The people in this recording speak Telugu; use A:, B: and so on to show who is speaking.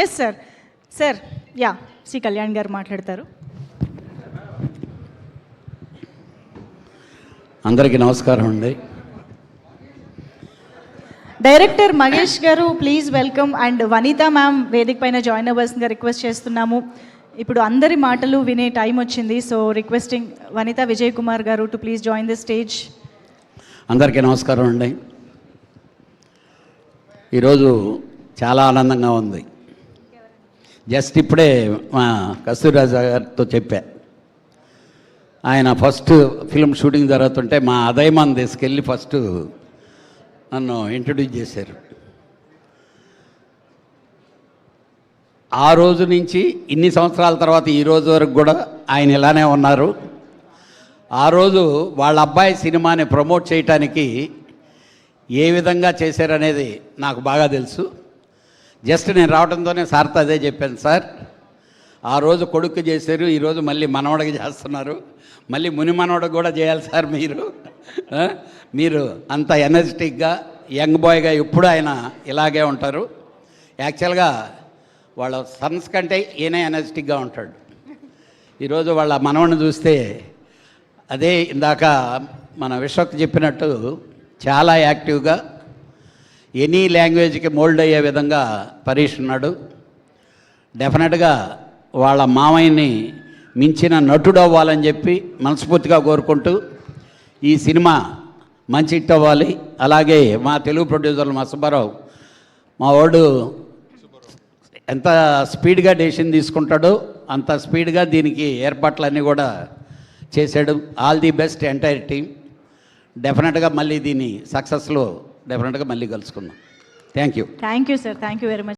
A: Yes sir. Sir ya, C Kalyan garu మాట్లాడతారు.
B: అందరికీ నమస్కారం అండి.
A: Director Mahesh garu please welcome, and Vanitha ma'am వేదిక పైన జాయిన్ అవ్వాల్సిందిగా రిక్వెస్ట్ చేస్తున్నాము. ఇప్పుడు అందరి మాటలు వినే టైం వచ్చింది, సో రిక్వెస్టింగ్ వనిత విజయ్ కుమార్ గారు to please join the stage.
B: అందరికీ నమస్కారం అండి. ఈరోజు చాలా ఆనందంగా ఉంది. జస్ట్ ఇప్పుడే మా కస్తూరిరాజా గారితో చెప్పా, ఆయన ఫస్ట్ ఫిల్మ్ షూటింగ్ జరుగుతుంటే మా అదయమాన్ తీసుకెళ్ళి ఫస్ట్ నన్ను ఇంట్రడ్యూస్ చేశారు. ఆ రోజు నుంచి ఇన్ని సంవత్సరాల తర్వాత ఈ రోజు వరకు కూడా ఆయన ఇలానే ఉన్నారు. ఆ రోజు వాళ్ళ అబ్బాయి సినిమాని ప్రమోట్ చేయటానికి ఏ విధంగా చేశారనేది నాకు బాగా తెలుసు. జస్ట్ నేను రావడంతోనే సార్తో అదే చెప్పాను, సార్ ఆ రోజు కొడుకు చేశారు, ఈరోజు మళ్ళీ మనవడికి చేస్తున్నారు, మళ్ళీ ముని మనవడికి కూడా చేయాలి సార్ మీరు అంత ఎనర్జెటిక్గా యంగ్ బాయ్గా ఎప్పుడు ఆయన ఇలాగే ఉంటారు. యాక్చువల్గా వాళ్ళ సన్స్ కంటే ఈయనే ఎనర్జెటిక్గా ఉంటాడు. ఈరోజు వాళ్ళ మనవడిని చూస్తే అదే ఇందాక మన విశ్వక్ చెప్పినట్టు చాలా యాక్టివ్గా ఎనీ లాంగ్వేజ్కి మోల్డ్ అయ్యే విధంగా పరీష్ ఉన్నాడు. డెఫినెట్గా వాళ్ళ మామయ్యని మించిన నటుడు అవ్వాలని చెప్పి మనస్ఫూర్తిగా కోరుకుంటూ ఈ సినిమా మంచి హిట్ అవ్వాలి. అలాగే మా తెలుగు ప్రొడ్యూసర్లు మా సుబ్బారావు మా వాడు ఎంత స్పీడ్గా డెసిషన్ తీసుకుంటాడో అంత స్పీడ్గా దీనికి ఏర్పాట్లన్నీ కూడా చేశాడు. All the best entire team. డెఫినెట్గా మళ్ళీ దీన్ని సక్సెస్లో డెఫినెట్గా మళ్ళీ కలుసుకుందాం. Thank you
A: sir, thank you very much.